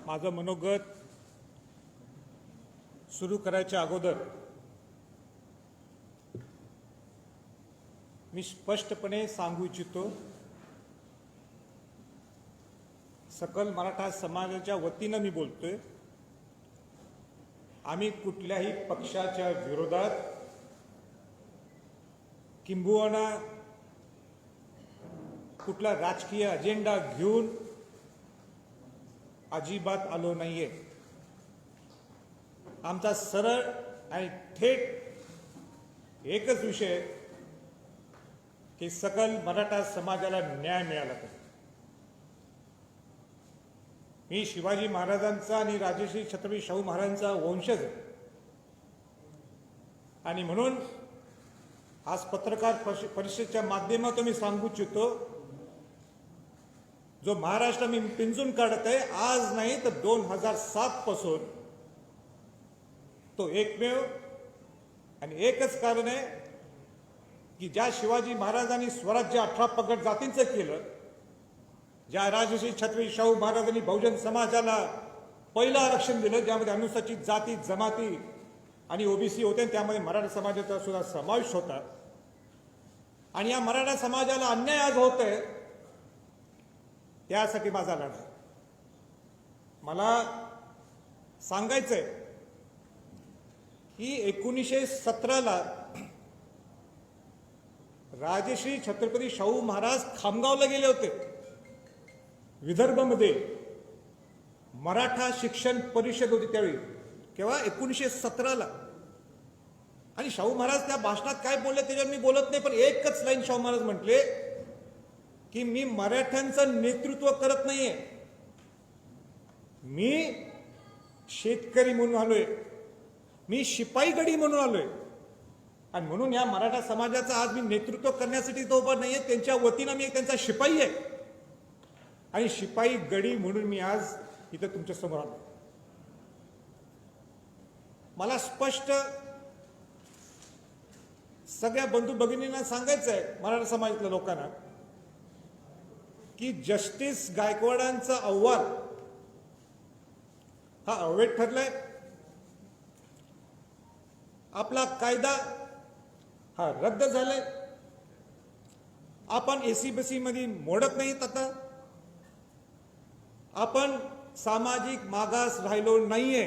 माझं मनोगत सुरू करायच्या अगोदर मी स्पष्टपणे सांगू इच्छितो, सकल मराठा समाजाच्या वतीनं मी बोलतोय। आम्ही कुठल्याही पक्षाच्या विरोधात किंबहुना कुठला राजकीय अजेंडा घेऊन अजिबात आलो नाहीये। आमचा सरळ आणि थेट एकच विषय की सकल मराठा समाजाला न्याय मिळाला पाहिजे। मी शिवाजी महाराजांचा आणि राजश्री छत्रपती शाहू महाराजांचा वंशज आहे आणि म्हणून आज पत्रकार परिषदेच्या माध्यमातून मी सांगू इच्छितो, जो महाराष्ट्र मी पिंजून काढत आहे आज नाही तर 2007 पासून, तो एकमेव आणि एकच कारण आहे की ज्या शिवाजी महाराजांनी स्वराज्य 18 पगड जातींचं केलं, ज्या राजश्री छत्रपती शाहू महाराजांनी बहुजन समाजाला पहिलं आरक्षण दिलं, ज्यामध्ये अनुसूचित जाती जमाती आणि ओबीसी होते, त्यामध्ये मराठा समाजाचा सुद्धा समावेश होता, आणि या मराठा समाजाला अन्याय आज होत आहे, त्यासाठी माझा लढा। मला सांगायचंय की 1917ला राजश्री छत्रपती शाहू महाराज खामगावला गेले होते, विदर्भामध्ये मराठा शिक्षण परिषद होती त्यावेळी, केव्हा 1917ला। आणि शाहू महाराज त्या भाषणात काय बोलले त्याच्यावर मी बोलत नाही, पण एकच लाईन शाहू महाराज म्हटले की मी मराठ्यांचं नेतृत्व करत नाहीये, मी शेतकरी म्हणून आलोय, मी शिपाई गडी म्हणून आलोय, आणि म्हणून या मराठा समाजाचं आज मी नेतृत्व करण्यासाठी तो उभा नाहीये, त्यांच्या वतीनं मी त्यांचा शिपाई आहे आणि शिपाई गडी म्हणून मी आज इथं तुमच्या समोर आलो। मला स्पष्ट सगळ्या बंधू भगिनींना सांगायचं आहे, मराठा समाजातल्या लोकांना, की जस्टिस गायकवाडांचा अहवाल हा अवैध ठरलाय, आपला कायदा हा रद्द झालाय, आपण एसीबीसी मध्ये मोडत नाहीत, आता आपण सामाजिक मागास राहिलो नाहीये,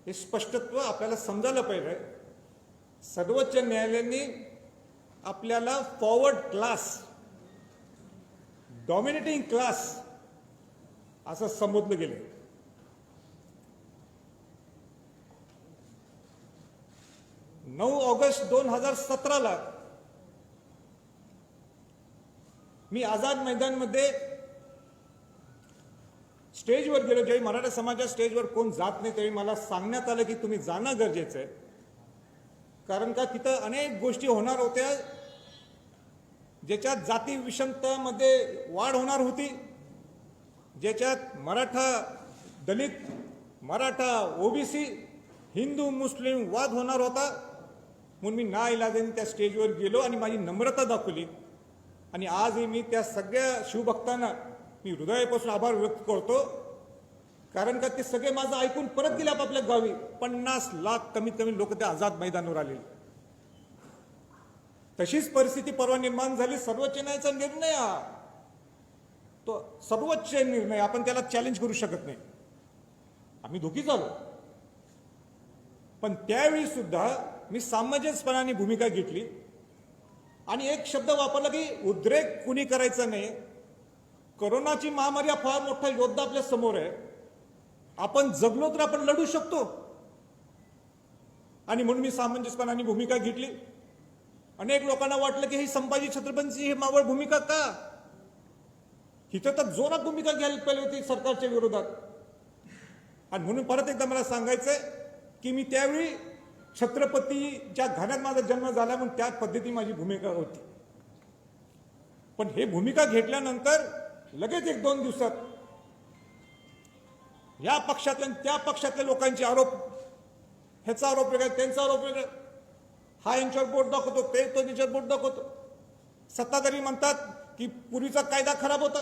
हे स्पष्टत्व आपल्याला समजायला पाहिजे। सर्वोच्च न्यायालयाने आपल्याला फॉरवर्ड क्लास, डॉमिनेटिंग क्लास असं संबोधलं गेलं। 9 ऑगस्ट 2017ला मी आझाद मैदानमध्ये स्टेजवर गेलो, ज्यावेळी मराठा समाजाच्या स्टेजवर कोण जात नाही त्यावेळी मला सांगण्यात आलं की तुम्ही जाणं गरजेचं आहे, कारण का तिथं अनेक गोष्टी होणार होत्या ज्याच्यात जाती विषमतामध्ये वाढ होणार होती, ज्याच्यात मराठा दलित, मराठा ओबीसी, हिंदू मुस्लिम वाद होणार होता। म्हणून मी नाइलाजाने त्या स्टेजवर गेलो आणि माझी नम्रता दाखवली, आणि आजही मी त्या सगळ्या शिवभक्तांना मी हृदयापासून आभार व्यक्त करतो, कारण का ते सगळे माझं ऐकून परत गेले आपापल्या गावी। 50 लाख कमीत कमी लोक त्या आझाद मैदानावर आले। तशीच परिस्थिती परवा निर्माण झाली। सर्वोच्च न्यायालयाचा निर्णय, तो सर्वोच्च निर्णय, आपण त्याला चॅलेंज करू शकत नाही, आम्ही दुखी झालो, पण त्यावेळी सुद्धा मी सामंजस्यपणाने भूमिका घेतली आणि एक शब्द वापरला की उद्रेक कुणी करायचा नाही, कोरोनाची महामारी हा फार मोठा योद्धा आपल्या समोर आहे, आपण जगलो तर आपण लढू शकतो, आणि म्हणून मी सामंजस्यपणाने भूमिका घेतली। अनेक लोकांना वाटलं की ही संभाजी छत्रपतींची ही मावळ भूमिका का, इथं तर जोरात भूमिका घ्यायला पाहिजे होती सरकारच्या विरोधात, आणि म्हणून परत एकदा मला सांगायचंय की मी त्यावेळी छत्रपतीच्या घराण्यात माझा जन्म झाला म्हणून त्या पद्धतीने माझी भूमिका होती, पण हे भूमिका घेतल्यानंतर लगेच 1-2 दिवसात या पक्षातल्या त्या पक्षातल्या लोकांचे आरोप, ह्याचा आरोप वेगळा, त्यांचा आरोप वेगळा, हा यांच्यावर बोट दाखवतो, ते तो त्यांच्यावर बोट दाखवतो। सत्ताधारी म्हणतात की पूर्वीचा कायदा खराब होता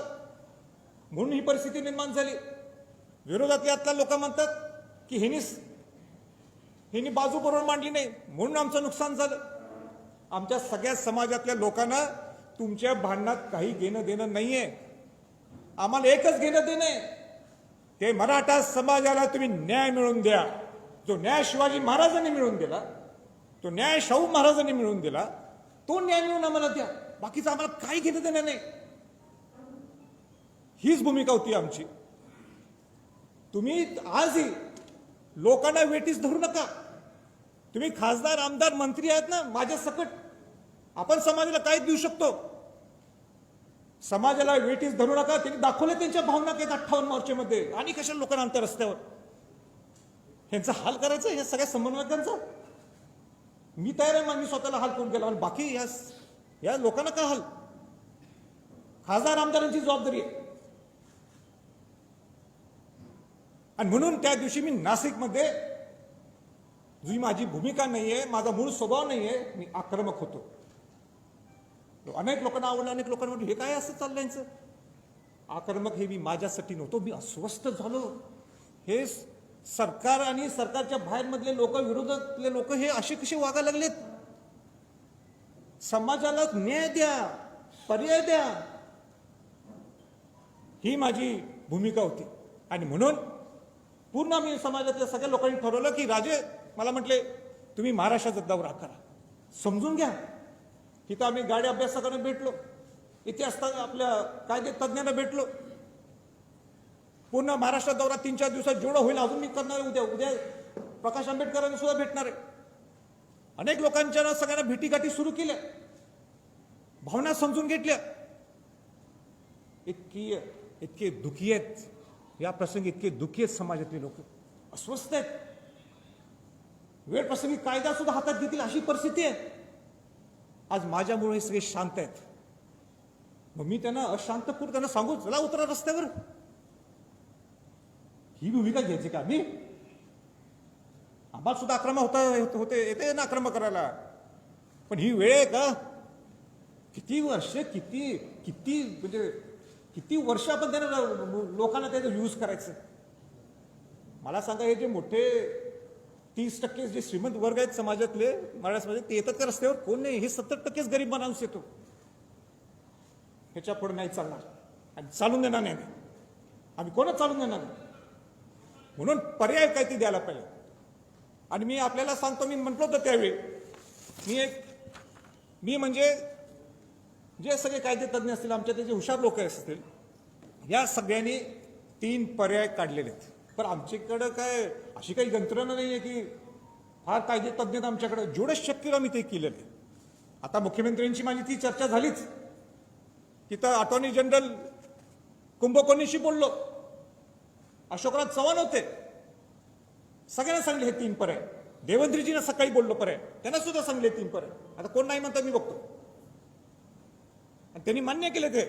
म्हणून ही परिस्थिती निर्माण झाली, विरोधातले आतला लोक म्हणतात की हिनी बाजू बरोबर मांडली नाही म्हणून आमचं नुकसान झालं. आमच्या सगळ्या समाजातल्या लोकांना तुमच्या भांडणात काही घेणं देणं नाहीये. आम्हाला एकच घेणं देणं आहे, ते मराठा समाजाला तुम्ही न्याय मिळवून द्या. जो न्याय शिवाजी महाराजांनी मिळवून दिला, तो न्याय शाहू महाराजांनी मिळवून दिला, तो न्याय मिळवून आम्हाला द्या. बाकीचं आम्हाला काही घेणं देणं नाही. हीच भूमिका होती आमची. तुम्ही आजही लोकांना वेटीस धरू नका. तुम्ही खासदार आमदार मंत्री आहेत ना माझ्या सकट, आपण समाजाला काय देऊ शकतो. समाजाला वेटीस धरू नका. त्यांनी दाखवले त्यांच्या भावना काही 58 मार्चमध्ये. आणि कशाला लोकांना आणतात रस्त्यावर. ह्यांचा हाल करायचं हे सगळ्या समन्वयकांचा. मी तयार आहे, मी स्वतःला हाल करून गेला. आणि बाकी या लोकांना काय हाल. खासदार आमदारांची जबाबदारी आहे. आणि म्हणून त्या दिवशी मी नाशिकमध्ये, जी माझी भूमिका नाहीये, माझा मूळ स्वभाव नाहीये, मी आक्रमक होतो. अनेक लोकांना आवडलं, अनेक लोकांना म्हटलं हे काय असं चाललंय यांचं. आक्रमक हे मी माझ्यासाठी नव्हतो. मी अस्वस्थ झालो. हे सरकार आणि सरकारच्या बाहेर मधले लोक, विरोधातले लोक हे असे कसे वागायला लागलेत. समाजाला न्याय द्या, पर्याय द्या, ही माझी भूमिका होती. आणि म्हणून पूर्ण मी समाजातल्या सगळ्या लोकांनी ठरवलं की राजे, मला म्हटले तुम्ही महाराष्ट्राचा दौरा करा, समजून घ्या. तिथं आम्ही गाडी अभ्यासकांना भेटलो, इतिहास आपल्या कायदे तज्ज्ञांना भेटलो. पूर्ण महाराष्ट्रात दौरा 3-4 दिवसात जेवढं होईल अजून मी करणार आहे. उद्या प्रकाश आंबेडकरांना सुद्धा भेटणार आहे. अनेक लोकांच्या सगळ्यांना भेटीगाठी सुरू केल्या, भावना समजून घेतल्या. इतके दुःखी आहेत या प्रसंगी, इतके दुःखी आहेत समाजातले लोक, अस्वस्थ आहेत. वेळ प्रसंगी कायदा सुद्धा हातात घेतील अशी परिस्थिती आहे. आज माझ्यामुळे हे सगळे शांत आहेत. मग मी त्यांना अशांतपूर त्यांना सांगू, चला उतरा रस्त्यावर. ही भूमिका घ्यायची का मी. आम्हाला सुद्धा आक्रमक होते येते ना आक्रमक करायला. पण ही वेळ आहे का. किती वर्ष किती वर्ष आपण त्यांना लोकांना त्याचा यूज करायचं. मला सांगा, हे जे मोठे 30% जे श्रीमंत वर्ग आहेत समाजातले, महाराष्ट्रामध्ये, ते येतात का रस्त्यावर. कोण नाही. हे 70% गरीब माणूस येतो. ह्याच्या पुढे नाही चालणार आणि चालून देणार नाही. आम्ही कोणच चालून देणार नाही. म्हणून पर्याय काय ते द्यायला पाहिजे. आणि मी आपल्याला सांगतो, मी म्हटलं होतं त्यावेळी, मी म्हणजे जे सगळे कायदे तज्ज्ञ असतील, आमच्या ते जे हुशार लोक असतील, या सगळ्यांनी 3 पर्याय काढलेले आहेत. पण आमच्याकडं काय अशी काही यंत्रणा नाही आहे की फार कायदे तज्ज्ञ आमच्याकडे. जेवढं शक्य मी ते केलेलं आहे. आता मुख्यमंत्र्यांची माझी ती चर्चा झालीच. तिथं अटॉर्नी जनरल कुंभकोणीशी बोललो, अशोकराज चव्हाण होते, सगळ्यांना सांगले हे 3 पर्याय. देवेंद्रजींना सकाळी बोललो पर्याय, त्यांना सुद्धा सांगले 3 पर्याय. आता कोण नाही म्हणतात मी बघतो. आणि त्यांनी मान्य केले. ते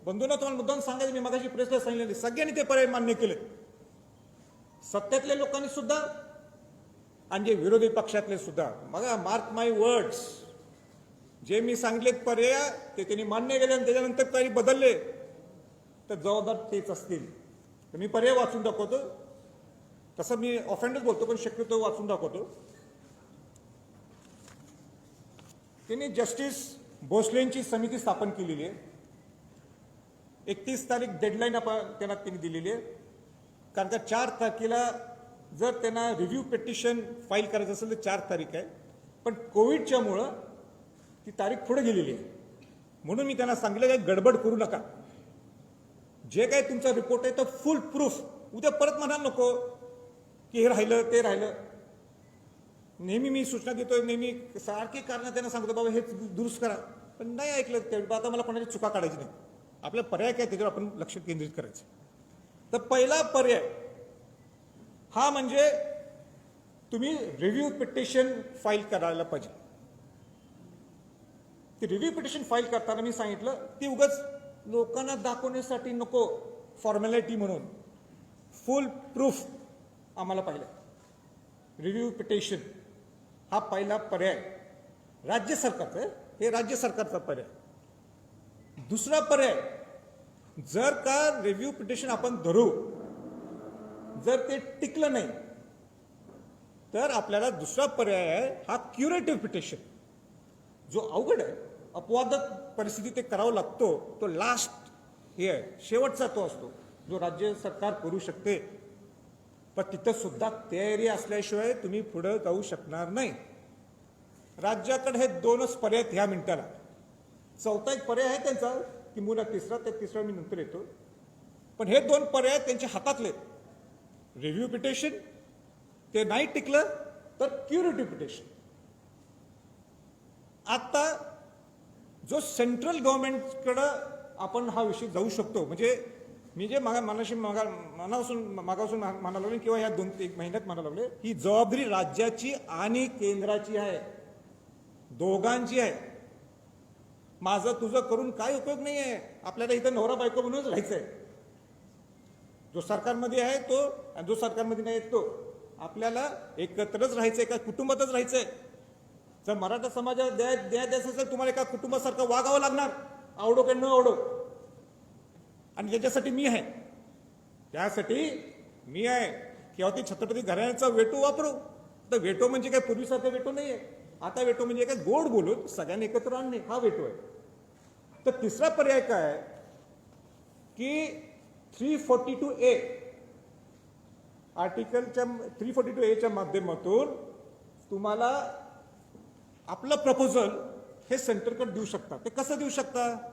बंधूंना तुम्हाला मुद्दाम सांगायचं, मी मगाशी प्रेसला सांगितले, सगळ्यांनी ते पर्याय मान्य केले. सत्तेतल्या लोकांनी सुद्धा आणि जे विरोधी पक्षातले सुद्धा. बघा, मार्क माय वर्ड्स, जे मी सांगितलेत पर्याय ते त्यांनी मान्य केले. आणि त्याच्यानंतर काही बदलले तर जबाबदार तेच असतील. तर मी पर्याय वाचून दाखवतो. तसं मी ऑफेंडच बोलतो, पण शक्यतो वाचून दाखवतो. त्यांनी जस्टिस भोसलेंची समिती स्थापन केलेली आहे. 31 तारीख डेडलाईन त्यांना त्यांनी दिलेली आहे. कारण का 4 तारखेला जर त्यांना रिव्ह्यू पिटिशन फाईल करायचं असेल तर 4 तारीख आहे. पण कोविडच्यामुळं ती तारीख पुढे गेलेली आहे. म्हणून मी त्यांना सांगितलं की गडबड करू नका. जे काही तुमचा रिपोर्ट आहे तर फुल प्रूफ. उद्या परत म्हणाल नको की हे राहिलं ते राहिलं. नेहमी मी सूचना देतोय, नेहमी सारखी कारण त्यांना सांगतो बाबा हे दुरुस्त करा. पण नाही ऐकलं. आता मला कोणाची चुका काढायची नाही. आपला पर्याय काय त्याच्यावर आपण लक्ष केंद्रित करायचं. तर पहिला पर्याय हा म्हणजे तुम्ही रिव्ह्यू पिटिशन फाईल करायला पाहिजे. ती रिव्ह्यू पिटिशन फाईल करताना मी सांगितलं ती उगाच लोकांना दाखवण्यासाठी नको, फॉर्मॅलिटी म्हणून. फुल प्रूफ आम्हाला पाहिलं. रिव्ह्यू पिटिशन हा पहिला पर्याय राज्य सरकारचा आहे. हे राज्य सरकारचा पर्याय. दुसरा पर्याय, जर का रिव्ह्यू पिटिशन आपण धरू जर ते टिकलं नाही तर आपल्याला दुसरा पर्याय आहे हा क्युरेटिव्ह पिटिशन, जो अवघड आहे, अपवादात परिस्थिती ते करावं लागतो, तो लास्ट हे आहे, शेवटचा तो असतो जो राज्य सरकार करू शकते. पण तिथं सुद्धा तयारी असल्याशिवाय तुम्ही पुढे जाऊ शकणार नाही. राज्याकडे हे दोनच पर्याय ह्या मिनिटाला. चौथा एक पर्याय आहे त्यांचा, किंबहुना तिसरा, त्या तिसरा मी नंतर येतो. पण हे दोन पर्याय त्यांच्या हातातले. रिव्ह्यू पिटिशन, ते नाही टिकलं तर क्युरेटिव्ह पिटिशन. आता जो सेंट्रल गव्हर्नमेंटकडं आपण हा विषय जाऊ शकतो, म्हणजे मी जे मनापासून म्हणायला लागले किंवा या 2-1 महिन्यात म्हणायला लागले, ही जबाबदारी राज्याची आणि केंद्राची आहे, दोघांची आहे. माझं तुझं करून काय उपयोग नाही आहे. आपल्याला इथं नवरा बायको म्हणूनच राहायचंय. जो सरकारमध्ये आहे तो आणि जो सरकारमध्ये नाही तो, आपल्याला एकत्रच राहायचंय, एका कुटुंबातच राहायचंय. जर मराठा समाजाला द्यायचं असेल, तुम्हाला एका कुटुंबासारखं वागावं लागणार, आवडो की न आवडो. आणि याच्यासाठी मी आहे, त्यासाठी मी आहे. किंवा ती छत्रपती घराण्याचा वेटो वापरू, तर वेटो म्हणजे काय पूर्वीसारखं वेटो नाही आहे. आता वेटो म्हणजे काय गोड बोलून सगळ्यांनी एकत्र आणणे, हा वेटो आहे. तर तिसरा पर्याय काय आहे की 342A आर्टिकलच्या 342A च्या माध्यमातून तुम्हाला आपलं प्रपोजल हे सेंटरकडे देऊ शकता. ते कसं देऊ शकता?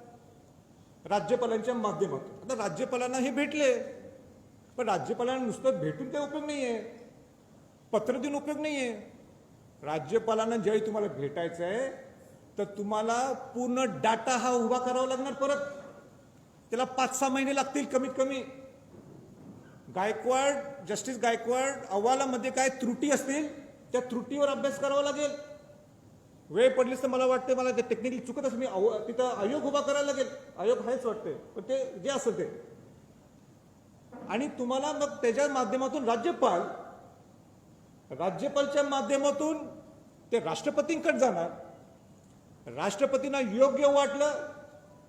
राज्यपालांच्या माध्यमातून. आता राज्यपालांना हे भेटले, पण राज्यपालांना नुसतं भेटून काही उपयोग नाहीये, पत्र देऊन उपयोग नाहीये. राज्यपालांना ज्यावेळी तुम्हाला भेटायचं आहे तर तुम्हाला पूर्ण डाटा हा उभा करावा लागणार. परत त्याला 5-6 महिने लागतील कमीत कमी. जस्टिस गायकवाड अहवालामध्ये काय त्रुटी असतील त्या त्रुटीवर अभ्यास करावा लागेल. वेळ पडलीच तर मला वाटतं, मला टेक्निकली चुकत असेल, मी तिथं आयोग उभा करायला लागेल. आयोग आहेच वाटते, पण ते जे असेल ते. आणि तुम्हाला मग त्याच्या माध्यमातून राज्यपालच्या माध्यमातून ते राष्ट्रपतींकडे जाणार. राष्ट्रपतींना योग्य वाटलं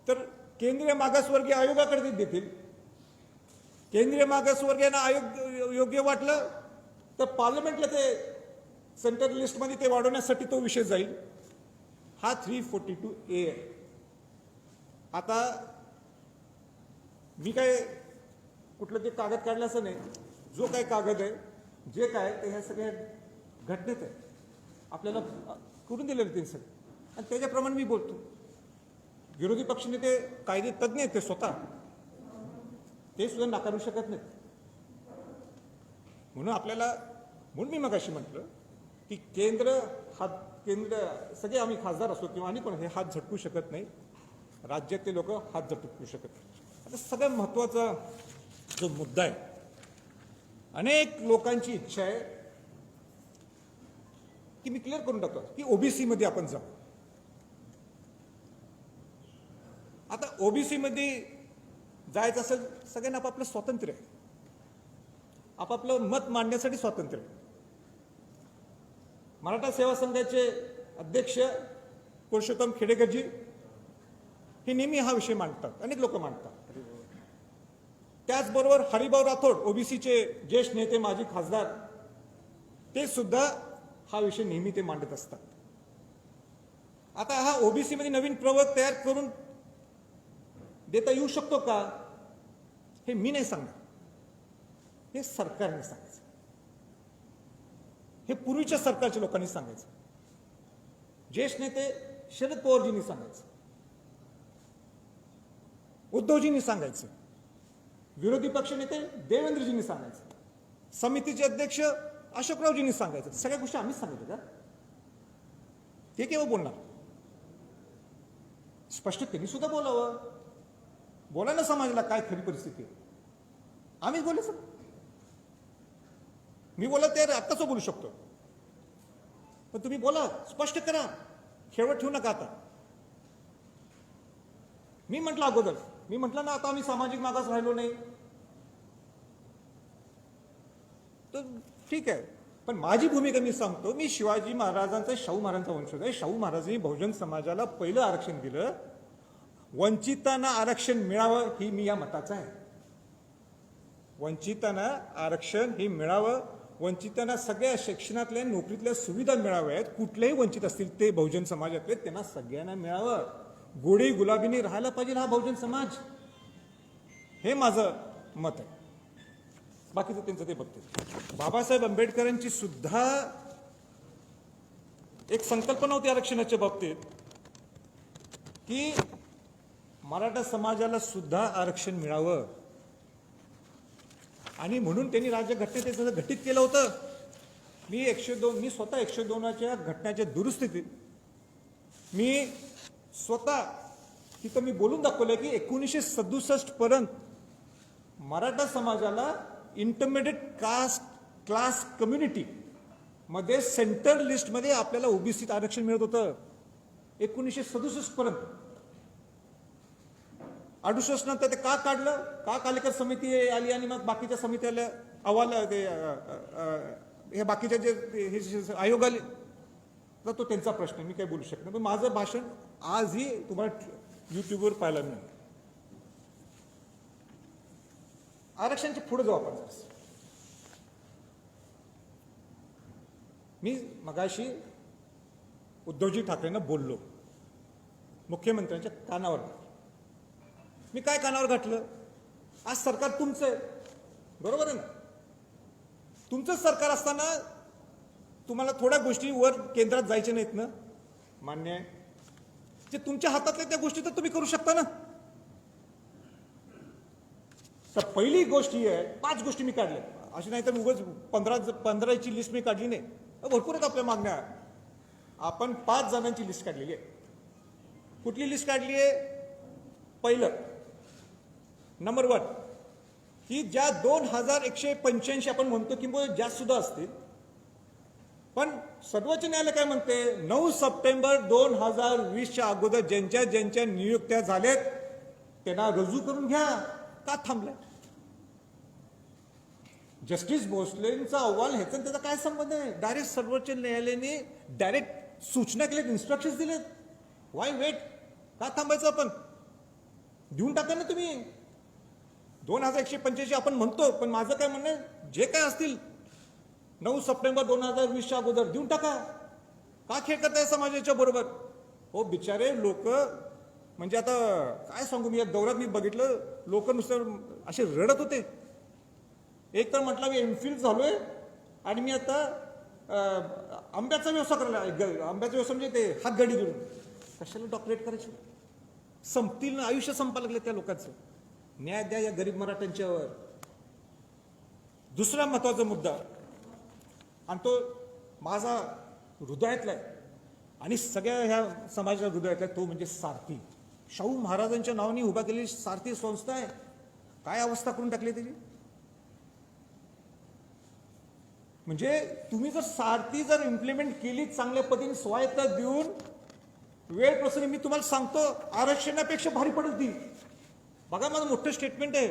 तर केंद्रीय मागासवर्गीय आयोगाकडे देतील. केंद्रीय मागासवर्गीयांना आयोग योग्य वाटलं तर पार्लमेंटला ते सेंट्रल लिस्टमध्ये ते वाढवण्यासाठी तो विषय जाईल. हा 342A आहे. आता मी काय कुठलं ते कागद काढलं असं नाही. जो काय कागद आहे, जे काय ते ह्या सगळ्या घटनेत आहे, आपल्याला करून दिलेलं ते सगळं, आणि त्याच्याप्रमाणे मी बोलतो. विरोधी पक्षनेते कायदे तज्ज्ञ आहेत, ते स्वतः ते सुद्धा नाकारू शकत नाहीत. म्हणून मी मगाशी म्हटलं की केंद्र सगळे आम्ही खासदार असो किंवा आणि पण हे हात झटकू शकत नाही, राज्यातले लोक हात झटकू शकत नाही. आता सगळ्यात महत्वाचा जो मुद्दा आहे, अनेक लोकांची इच्छा आहे की मी क्लिअर करून टाकतो की ओबीसी मध्ये आपण जाऊ. आता ओबीसी मध्ये जायचं असेल, सगळ्यांना आपापलं स्वातंत्र्य आहे, आपापलं मत मांडण्यासाठी स्वातंत्र्य आहे. मराठा सेवा संघाचे अध्यक्ष पुरुषोत्तम खेडेकरजी हे नेहमी हा विषय मांडतात, अनेक लोक मांडतात. त्याचबरोबर हरिभाऊ राठोड, ओबीसीचे ज्येष्ठ नेते, माजी खासदार, ते सुद्धा हा विषय नेहमी ते मांडत असतात. आता हा ओबीसी मध्ये नवीन प्रवर्ग तयार करून देता येऊ शकतो का, हे मी नाही सांगणार, हे सरकारने सांगायचं, हे पूर्वीच्या सरकारच्या लोकांनी सांगायचं, ज्येष्ठ नेते शरद पवारजींनी सांगायचं, उद्धवजींनी सांगायचं, विरोधी पक्ष नेते देवेंद्रजींनी सांगायचं, समितीचे अध्यक्ष अशोकरावजींनी सांगायचं. सगळ्या गोष्टी आम्हीच सांगितलं का? ते केव्हा बोलणार? स्पष्ट त्यांनी सुद्धा बोलावं, बोलायला समाजाला काय खरी परिस्थिती आहे. आम्ही बोलायचं, मी बोला ते आत्ताच बोलू शकतो, पण तुम्ही बोला, स्पष्ट करा, खेळवत ठेवू नका. आता मी म्हटलं अगोदर, मी म्हटलं ना आता आम्ही सामाजिक मागास राहिलो नाही, तर ठीक आहे. पण माझी भूमिका मी सांगतो, मी शिवाजी महाराजांचा, शाहू महाराजांचा वंशज आहे. शाहू महाराजांनी बहुजन समाजाला पहिलं आरक्षण दिलं, वंचितांना आरक्षण मिळावं ही मी या मताचा आहे. वंचितांना आरक्षण हे मिळावं, वंचितांना सगळ्या शिक्षणातल्या नोकरीतल्या सुविधा मिळाव्यात, कुठलेही वंचित असतील ते बहुजन समाजातले त्यांना सगळ्यांना मिळावं. गोडी गुलाबीने राहायला पाहिजे हा बहुजन समाज, हे माझं मत आहे. बाकीचं त्यांचं ते बघते. बाबासाहेब आंबेडकरांची सुद्धा एक संकल्पना होती आरक्षणाच्या बाबतीत की मराठा समाजाला सुद्धा आरक्षण मिळावं, आणि म्हणून त्यांनी राज्यघटनेत त्याचं घटित केलं होतं. मी स्वतः 102च्या घटनेच्या दुरुस्तीत मी स्वतः तिथं मी बोलून दाखवलं की 1967 पर्यंत मराठा समाजाला इंटरमिडिएट कास्ट क्लास कम्युनिटी मध्ये सेंटर लिस्टमध्ये आपल्याला ओबीसीत आरक्षण मिळत होतं 1967 पर्यंत. 68 नंतर ते का काढलं, का कालेकर समिती आली आणि मग बाकीच्या समित्याला अहवाल हे बाकीचे जे आयोग आले तर तो त्यांचा प्रश्न, मी काही बोलू शकत नाही. पण माझं भाषण आजही तुम्हाला युट्यूबवर पाहायला मिळेल. आरक्षणाच्या पुढे जाऊ आपण. मी मगाशी उद्धवजी ठाकरेंना बोललो, मुख्यमंत्र्यांच्या कानावर. मी काय कानावर घातलं, आज सरकार तुमचं आहे, बरोबर आहे ना. तुमचं सरकार असताना तुम्हाला थोड्या गोष्टी वर केंद्रात जायच्या नाहीत ना, मान्य आहे. जे तुमच्या हातातल्या त्या गोष्टी तर तुम्ही करू शकता ना. तर पहिली गोष्ट ही आहे, 5 गोष्टी मी काढल्या, अशी नाही तर उगाच 15ची लिस्ट मी काढली नाही. भरपूर आहेत आपल्या मागण्या. आपण 5 जणांची लिस्ट काढलेली आहे. कुठली लिस्ट काढली आहे? पहिलं नंबर 1 की ज्या 2185 आपण म्हणतो किंवा जास्त सुद्धा असतील, पण सर्वोच्च न्यायालय काय म्हणते, 9 सप्टेंबर 2020च्या अगोदर ज्यांच्या नियुक्त्या झाल्यात त्यांना रजू करून घ्या. का थांबलाय? जस्टिस भोसलेंचा अहवाल ह्याचा त्याचा काय संबंध आहे? डायरेक्ट सर्वोच्च न्यायालयाने डायरेक्ट सूचना केल्यात, इन्स्ट्रक्शन्स दिलेत. Why wait? का थांबायचं? आपण देऊन टाका ना तुम्ही. 2185 आपण म्हणतो, पण माझं काय म्हणणं आहे, जे काय असतील 9 सप्टेंबर 2020च्या अगोदर देऊन टाका. का खेळ करताय समाजाच्या बरोबर? हो बिचारे लोक, म्हणजे आता काय सांगू, मी या दौऱ्यात मी बघितलं, लोक नुसतं असे रडत होते. एक तर म्हटलं मी एमफिल झालोय आणि मी आता आंब्याचा व्यवसाय करायला, आंब्याचा व्यवसाय म्हणजे ते हातगाडी घेऊन. कशाला डॉक्टरेट करायची? संपतील ना, आयुष्य संपायला लागलं त्या लोकांचं. न्याय द्या या गरीब मराठ्यांच्यावर. दुसरा महत्वाचा मुद्दा, आणि तो माझा हृदयातला आहे आणि सगळ्या ह्या समाजाच्या हृदयातला, तो म्हणजे सारथी. शाहू महाराजांच्या नावाने उभा केलेली सारथी संस्था आहे. काय अवस्था करून टाकली त्याची? म्हणजे तुम्ही जर सारथी जर इम्प्लिमेंट केली चांगल्या पद्धतीने, स्वायत्ता देऊन, वेळ प्रसंगी, मी तुम्हाला सांगतो आरक्षणापेक्षा भारी पडेल ती. बघा, माझं मोठं स्टेटमेंट आहे.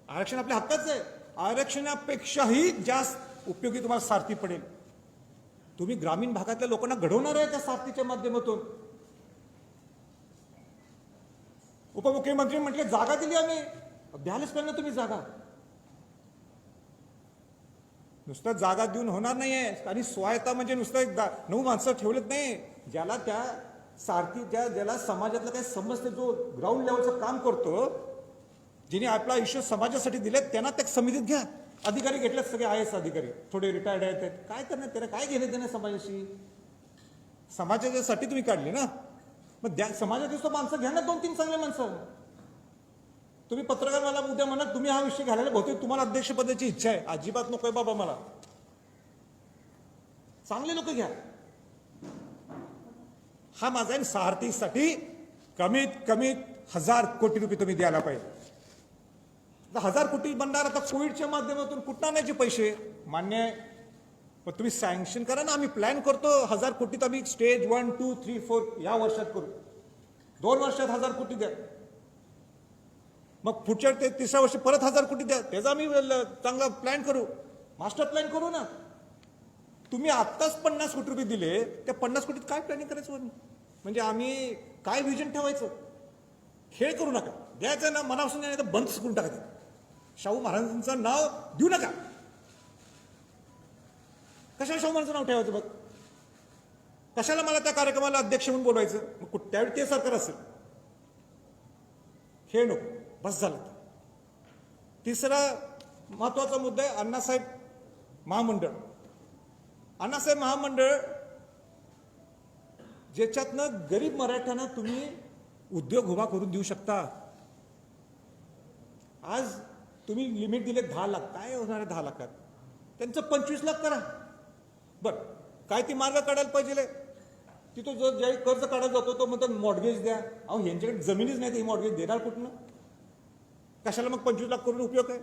आरक्षण आपल्या हक्काचं आहे. आरक्षणापेक्षाही जास्त उपयोगी तुम्हाला सारथी पडेल. तुम्ही ग्रामीण भागातल्या लोकांना घडवणार आहे त्या सारथीच्या माध्यमातून. उपमुख्यमंत्री म्हटले जागा दिली आम्ही, द्यायलाच पाहिजे ना तुम्ही जागा. नुसतं जागा देऊन होणार नाहीये. आणि स्वायत्ता म्हणजे नुसतं 9 माणसं ठेवलेत नाही. ज्याला त्या सारथी, ज्याला समाजातलं काही समजते, जो ग्राउंड लेवलचं काम करतो, जिने आपला आयुष्य समाजासाठी दिले, त्यांना त्या समितीत घ्या. अधिकारी घेतलेत सगळे IAS अधिकारी, थोडे रिटायर्ड आहेत. काय करणार? त्याला काय घेणे देणे समाजाशी? समाजासाठी तुम्ही काढली ना, मग समाजाची माणसं घ्या ना, 2-3 चांगले माणसं. तुम्ही पत्रकार मला उद्या म्हणा तुम्ही हा विषय घालायला, बहुतेक तुम्हाला अध्यक्षपदाची इच्छा आहे. अजिबात नकोय बाबा मला. चांगले लोक घ्या. हा माझा आहे. सारथीसाठी कमीत कमी 1000 कोटी रुपये तुम्ही द्यायला पाहिजे. 1000 कोटी बनणार आता कोविडच्या माध्यमातून. कुठं आणायचे पैसे? मान्य आहे, पण तुम्ही सँक्शन करा ना. आम्ही प्लॅन करतो 1000 कोटीत आम्ही स्टेज 1, 2, 3, 4 या वर्षात करू. 2 वर्षात 1000 कोटी द्या. मग पुढच्या 3ऱ्या वर्षी परत 1000 कोटी द्या. त्याचा आम्ही चांगला प्लॅन करू, मास्टर प्लॅन करू ना. तुम्ही आत्ताच 50 कोटी रुपये दिले, त्या 50 कोटीत काय प्लॅनिंग करायचं? म्हणजे आम्ही काय विजन ठेवायचं? खेळ करू नका. द्यायचं ना, मनापासून नाही तर बंद करून टाकायचं. शाहू महाराजांचं नाव देऊ नका. कशाला शाहू महाराजांचं नाव ठेवायचं? बघ, कशाला मला त्या कार्यक्रमाला अध्यक्ष म्हणून बोलवायचं? मग त्यावेळी ते सरकार असेल. खेळ नको, बस झालं. तिसरा महत्वाचा मुद्दा आहे अण्णासाहेब महामंडळ. अण्णासाहेब महामंडळ ज्याच्यातनं गरीब मराठ्यांना तुम्ही उद्योग उभा करून देऊ शकता. आज तुम्ही लिमिट दिले 10 लाख. काय होणार आहे 10 लाखात? त्यांचं 25 लाख करा. बरं, काय ती मार्ग काढायला पाहिजे. तिथं जो ज्यावेळी कर्ज काढायला जातो तो म्हणतो मॉर्गेज द्या. अहो, यांच्याकडे जमिनीच नाही, ही मॉर्गेज देणार कुठनं? कशाला मग 25 लाख करून उपयोग आहे?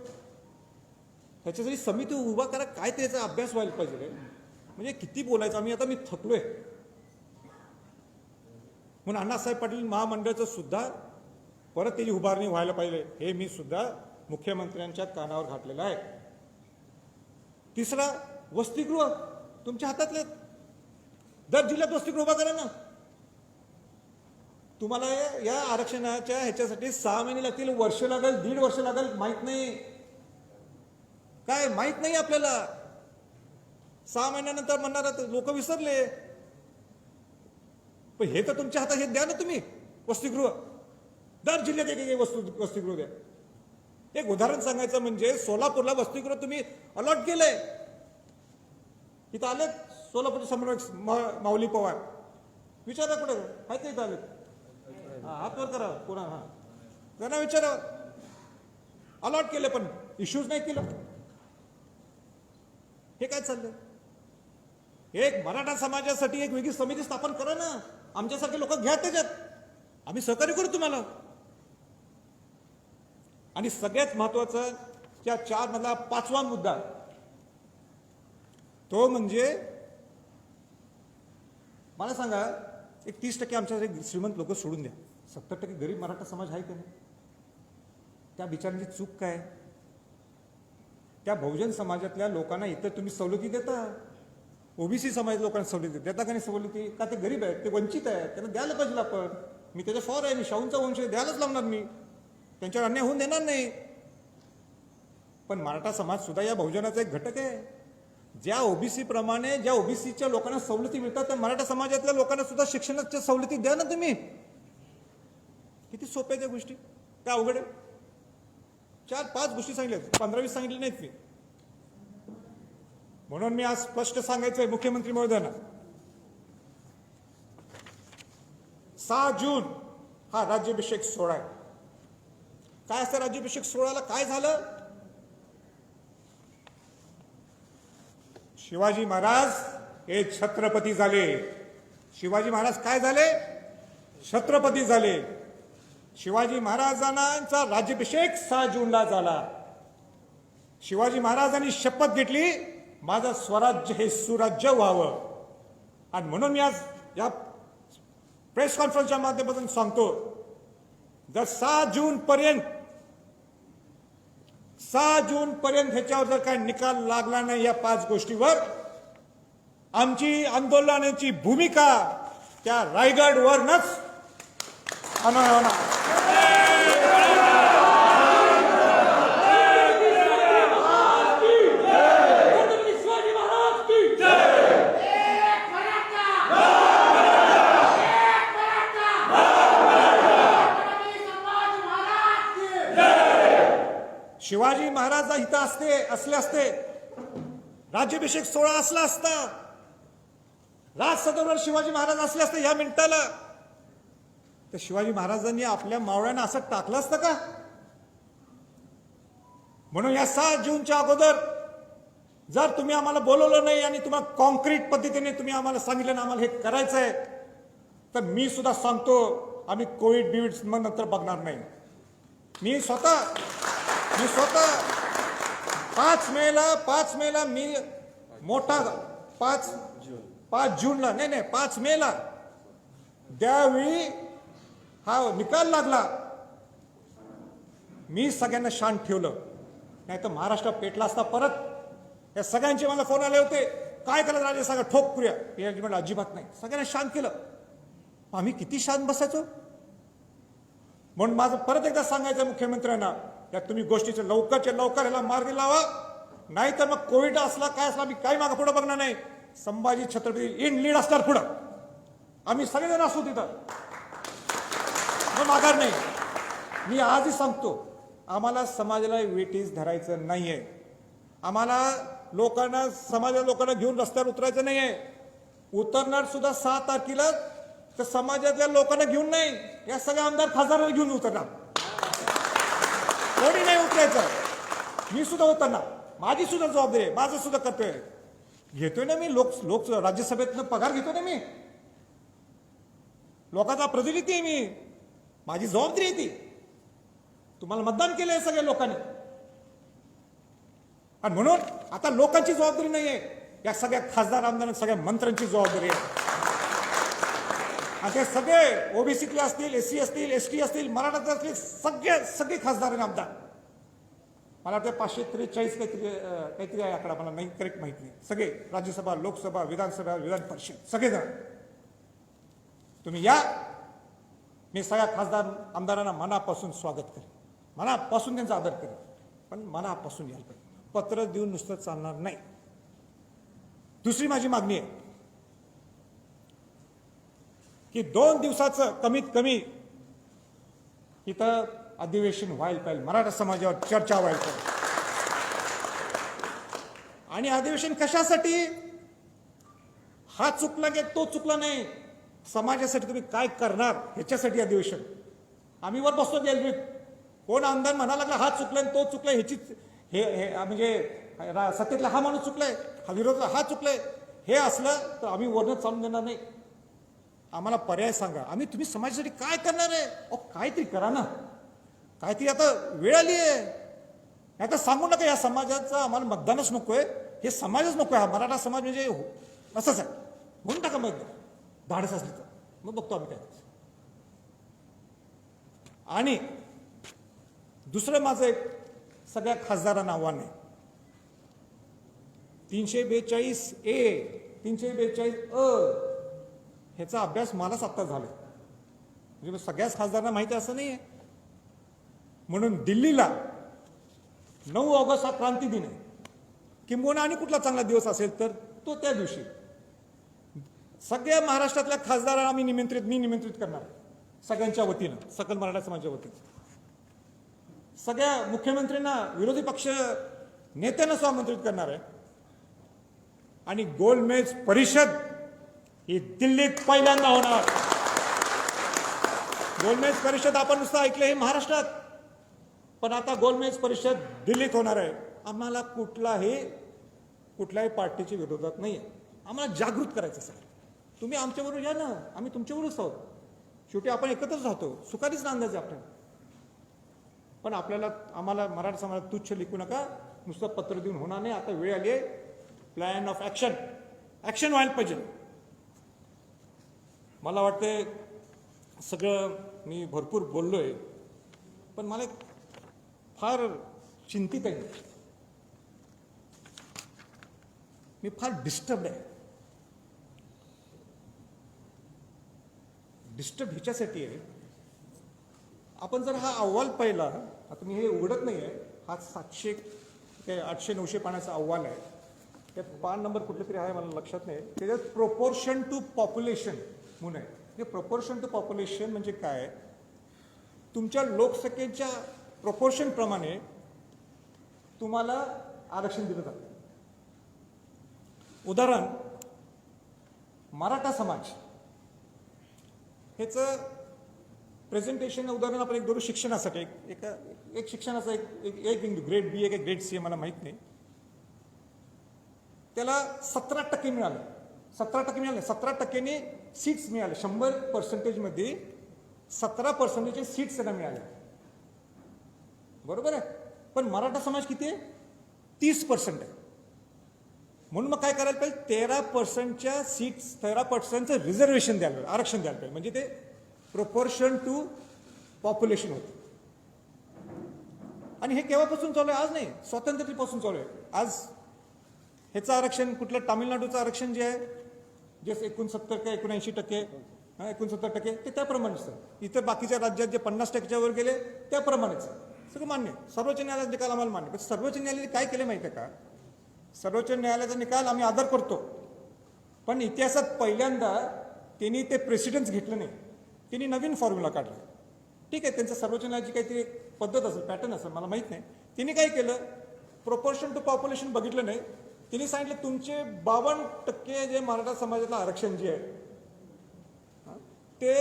त्याच्यासाठी समिती उभा करा. काय त्याचा अभ्यास व्हायला पाहिजे. म्हणजे किती बोलायचं आता मी थकलोय. म्हणून अण्णासाहेब पाटील महामंडळाचं सुद्धा परत त्याची उभारणी व्हायला पाहिजे, हे मी सुद्धा मुख्यमंत्र्यांच्या कानावर घातलेलं आहे. तिसरा, वसतिगृह तुमच्या हातातले. दर जिल्ह्यात वसतिगृह उभा करा ना. तुम्हाला या आरक्षणाच्या ह्याच्यासाठी 6 महिने लागतील, वर्ष लागेल, 1.5 वर्ष लागेल, माहित नाही. काय माहित नाही आपल्याला. 6 महिन्यानंतर म्हणणार लोक विसरले. पण हे तर तुमच्या हातात, हे द्या ना तुम्ही वसतिगृह. दर जिल्ह्यात एक वसतिगृह द्या. एक उदाहरण सांगायचं म्हणजे सोलापूरला वसतिगृह तुम्ही अलॉट केलंय. इथं आले सोलापूरचे समन्वयक माऊली पवार, विचारा कुठे आहेत का? इथं आले, हात वर करा पुन्हा. हा, त्यांना विचारा. अलॉट केले पण इश्यूज नाही केलं. हे काय चाललंय? एक मराठा समाजासाठी एक वेगळी समिती स्थापन करा ना. आमच्यासारखे लोक घ्या त्याच्यात, आम्ही सहकार्य करू तुम्हाला. आणि सगळ्यात महत्वाचा त्या 4 मधला 5वा मुद्दा, तो म्हणजे मला सांगा, एक 30% आमच्या श्रीमंत लोक सोडून द्या, 70% गरीब मराठा समाज आहे का नाही? त्या बिचारांची चूक काय? त्या बहुजन समाजातल्या लोकांना इतर तुम्ही सवलती देता. ओबीसी समाज लोकांना सवलती देता का नाही? सवलती का? ते गरीब आहेत, ते वंचित आहेत, त्यांना द्यायला पाहिजे आपण. मी त्याच्या फॉर आहे, मी शाहूंचा वंश द्यायलाच लावणार. मी त्यांच्यावर अन्याय होऊन देणार नाही. पण मराठा समाज सुद्धा या बहुजनाचा एक घटक आहे. ज्या ओबीसी प्रमाणे ज्या ओबीसीच्या लोकांना सवलती मिळतात, त्या मराठा समाजातल्या लोकांना सुद्धा शिक्षणाच्या सवलती द्या ना तुम्ही. किती सोप्या त्या गोष्टी, काय अवघड आहे? 4-5 गोष्टी सांगितल्या, 15-20 सांगितल्या नाहीत मी. म्हणून मी आज स्पष्ट सांगायचंय मुख्यमंत्री महोदयांना, 6 जून हा राज्याभिषेक सोहळा आहे. काय असतं राज्याभिषेक सोहळ्याला? काय झालं? शिवाजी महाराज हे छत्रपती झाले. शिवाजी महाराज काय झाले? छत्रपती झाले. शिवाजी महाराजांचा राज्याभिषेक 6 जूनला झाला. शिवाजी महाराजांनी शपथ घेतली, माझं स्वराज्य हे सुराज्य व्हावं. आणि म्हणून मी आज या प्रेस कॉन्फरन्सच्या माध्यमातून सांगतो, जर 6 जून पर्यंत ह्याच्यावर जर काय निकाल लागला नाही या 5 गोष्टीवर, आमची आंदोलनाची भूमिका त्या रायगडवरच होणार. शिवाजी महाराज इथं असले असते, राज्याभिषेक सोहळा असला असता, राजसदनावर शिवाजी महाराज असले असते या मिनिटाला, तर शिवाजी महाराजांनी आपल्या मावळ्यांना असं टाकलं असतं का? म्हणून या 6 जूनच्या अगोदर जर तुम्ही आम्हाला बोलवलं नाही आणि तुम्हाला कॉन्क्रीट पद्धतीने तुम्ही आम्हाला सांगितलं ना आम्हाला हे करायचंय, तर मी सुद्धा सांगतो आम्ही कोविड नंतर बघणार नाही. मी स्वतः 5 मेला मी मोठा 5 जूनला नाही 5 मेला त्यावेळी हा निकाल लागला, मी सगळ्यांना शांत ठेवलं. नाही तर महाराष्ट्र पेटला असता परत. या सगळ्यांचे मला फोन आले होते, काय करत राजे सांगा ठोक करूया. हे म्हणजे अजिबात नाही, सगळ्यांना शांत केलं. आम्ही किती शांत बसायचो. म्हणून माझं परत एकदा सांगायचं मुख्यमंत्र्यांना, या तुम्ही गोष्टीचं लवकरच्या लवकर याला मार्ग लावा, नाही तर मग कोविड असला काय असला मी काही मागं पुढे बघणार नाही. संभाजी छत्रपती इन लीड असणार पुढं, आम्ही सगळेजण असू तिथं, मग माघार नाही. मी आजही सांगतो, आम्हाला समाजाला वेटीस धरायचं नाहीये. आम्हाला लोकांना समाजाच्या लोकांना घेऊन रस्त्यावर उतरायचं नाहीये. उतरणार सुद्धा 6 तारखेला तर समाजातल्या लोकांना घेऊन नाही, या सगळ्या आमदार खासदारांना घेऊन उतरणार. कोणी नाही उतरायचं. मी सुद्धा उतरणार, माझी सुद्धा जबाबदारी आहे, माझं सुद्धा कर्तव्य आहे. घेतोय ना मी, लोक राज्यसभेतनं पगार घेतोय ना मी, लोकांचा प्रतिनिधी आहे मी, माझी जबाबदारी आहे ती. तुम्हाला मतदान केलंय सगळ्या लोकांनी, आणि म्हणून आता लोकांची जबाबदारी नाहीये, या सगळ्या खासदार आमदार सगळ्या मंत्र्यांची जबाबदारी आहे. आणि ते सगळे ओबीसीतले असतील, एससी असतील, एसटी असतील, मराठा असतील, सगळे खासदार आणि आमदार. मला वाटतं 543 काहीतरी आहे आकडा, मला नाही करेक्ट माहित नाही. सगळे राज्यसभा, लोकसभा, विधानसभा, विधान परिषद सगळेजण तुम्ही या. मी सगळ्या खासदार आमदारांना मनापासून स्वागत करेन, मनापासून त्यांचा आदर करेन, पण मनापासून यायला पाहिजे. पत्र देऊन नुसतं चालणार नाही. दुसरी माझी मागणी आहे की 2 दिवसाचं कमीत कमी इथं अधिवेशन व्हायला पाहिजे, मराठा समाजावर चर्चा व्हायला पाहिजे. आणि अधिवेशन कशासाठी? हा चुकला की तो चुकला नाही, समाजासाठी तुम्ही काय करणार ह्याच्यासाठी अधिवेशन. आम्ही वर बसतो गॅलरीत, कोण आमदार म्हणा लागला हा चुकलाय तो चुकलाय, ह्याची हे म्हणजे सत्तेतला हा माणूस चुकलाय, हा विरोधातला हा चुकलाय, हे असलं तर आम्ही वरनं चालून देणार नाही. आम्हाला पर्याय सांगा, आम्ही तुम्ही समाजासाठी काय करणार आहे. काहीतरी करा ना, काहीतरी आता वेळ आली आहे. नाही तर सांगू नका या समाजाचं आम्हाला मतदानच नकोय, हे समाजच नकोय, हा मराठा समाज म्हणजे असंच आहे म्हणून टाका. मग धाडस असली तर मग बघतो आम्ही काय. आणि दुसरं माझं एक सगळ्या खासदारांना आव्हान आहे, 342A 342 ह्याचा अभ्यास मलाच आत्ता झाला, म्हणजे सगळ्याच खासदारांना माहिती असं नाही आहे. म्हणून दिल्लीला 9 ऑगस्ट हा क्रांती दिन आहे, किंबहुना आणि कुठला चांगला दिवस असेल तर तो त्या दिवशी सगळ्या महाराष्ट्रातल्या खासदारांना मी निमंत्रित करणार सगळ्यांच्या वतीनं, सकल मराठा समाजाच्या वतीनं. सगळ्या मुख्यमंत्र्यांना, विरोधी पक्ष नेत्यांना सुद्धा आमंत्रित करणार आहे. आणि गोलमेज परिषद ही दिल्लीत पहिल्यांदा होणार. गोलमेज परिषद आपण नुसतं ऐकलं हे महाराष्ट्रात, पण आता गोलमेज परिषद दिल्लीत होणार आहे. आम्हाला कुठल्याही पार्टीच्या विरोधात नाही आहे, आम्हाला जागृत करायचं सगळं. तुम्ही आमच्याबरोबर या ना, आम्ही तुमच्याबरोबरच आहोत. शेवटी आपण एकत्रच राहतो, सुखारीच अंदाज आहे आपल्याला. पण आम्हाला मराठा समाजाला तुच्छ लिखू नका, नुसतं पत्र देऊन होणार नाही. आता वेळ आली आहे प्लॅन ऑफ ॲक्शन व्हायला पाहिजे. मला वाटते सगळं मी भरपूर बोललोय, पण मला फार चिंतित आहे, मी फार डिस्टर्ब आहे. डिस्टर्ब ह्याच्यासाठी आहे, आपण जर हा अहवाल पाहिला, आता मी हे उघडत नाही आहे, हा 700 ते 800-900 पानाचा अहवाल आहे. त्यात पान नंबर कुठले तरी आहे मला लक्षात नाही. त्याच्यात प्रोपोर्शन टू पॉप्युलेशन म्हणून आहे. हे प्रोपोर्शन टू पॉप्युलेशन म्हणजे काय? तुमच्या लोकसंख्येच्या प्रोपोर्शन प्रमाणे तुम्हाला आरक्षण दिलं जातं. उदाहरण, मराठा समाज ह्याचं प्रेझेंटेशन उदाहरण आपण एक धरू शिक्षणासाठी. एक शिक्षणाचा एक बिंदू ग्रेड बी एक ग्रेड सी मला माहीत नाही, त्याला 17% मिळालं. 17% मिळाले, 17%ने सीट्स मिळाले. 100%मध्ये 17% सीट्स त्यांना मिळाले, बरोबर आहे. पण मराठा समाज किती आहे? 30% आहे. म्हणून मग काय करायला पाहिजे? 13%च्या सीट्स, 13%चं रिझर्वेशन द्यायला पाहिजे, आरक्षण द्यायला पाहिजे. म्हणजे ते प्रोपोर्शन टू पॉप्युलेशन होतं. आणि हे केव्हापासून चालू आहे? आज नाही, स्वातंत्र्यापासून चालू आहे. आज ह्याचं आरक्षण कुठलं, तामिळनाडूचं आरक्षण जे आहे, जे 69% का 79%, 69% ते त्याप्रमाणेच. इतर बाकीच्या राज्यात जे 50%वर गेले त्याप्रमाणेच. सगळं मान्य आहे. सर्वोच्च न्यायालयाचा निकाल आम्हाला मान्य, पण सर्वोच्च न्यायालयाने काय केलं माहिती आहे का? सर्वोच्च न्यायालयाचा निकाल आम्ही आदर करतो, पण इतिहासात पहिल्यांदा त्यांनी ते प्रेसिडेन्स घेतलं नाही, त्यांनी नवीन फॉर्म्युला काढला. ठीक आहे, त्यांचं सर्वोच्च न्यायालयाची काहीतरी एक पद्धत असेल, पॅटर्न असेल, मला माहीत नाही. त्यांनी काय केलं, प्रोपोर्शन टू पॉप्युलेशन बघितलं नाही. त्यांनी सांगितलं तुमचे 52% जे मराठा समाजातलं आरक्षण जे आहे ते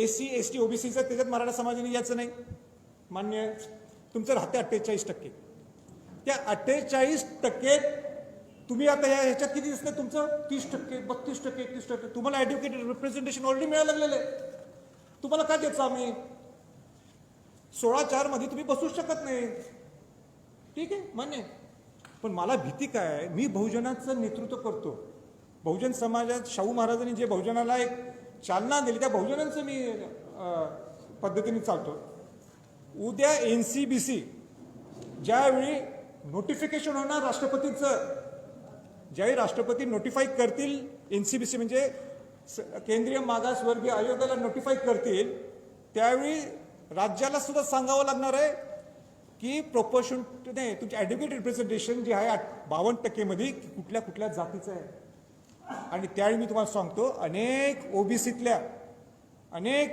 SC ST OBCचं, त्याच्यात मराठा समाजाने याचं नाही मान्य. तुमचं राहते 48%. त्या 48% तुम्ही आता ह्याच्यात किती दिसतं तुमचं? 30%, 32%, 31%. तुम्हाला ॲड्युकेटेड रिप्रेझेंटेशन ऑलरेडी मिळायला लागलेलं आहे. तुम्हाला काय द्यायचं आम्ही? 16(4) मध्ये तुम्ही बसू शकत नाही. ठीक आहे, मान्य. पण मला भीती काय आहे, मी बहुजनाचं नेतृत्व करतो. बहुजन समाजात शाहू महाराजांनी जे बहुजनाला एक चालना दिली, त्या बहुजनांचं मी पद्धतीने चालतो. उद्या NCBC ज्यावेळी नोटिफिकेशन होणार राष्ट्रपतीचं, ज्यावेळी राष्ट्रपती नोटिफाय करतील, NCBC म्हणजे केंद्रीय मागासवर्गीय आयोगाला नोटिफाय करतील, त्यावेळी राज्याला सुद्धा सांगावं लागणार आहे की प्रोपोर्शन नाही, तुमचे ॲड्युकेटेड रिप्रेझेंटेशन जे आहे 52% मध्ये कुठल्या कुठल्या जातीचं आहे. आणि त्यावेळी मी तुम्हाला सांगतो, अनेक OBCतल्या अनेक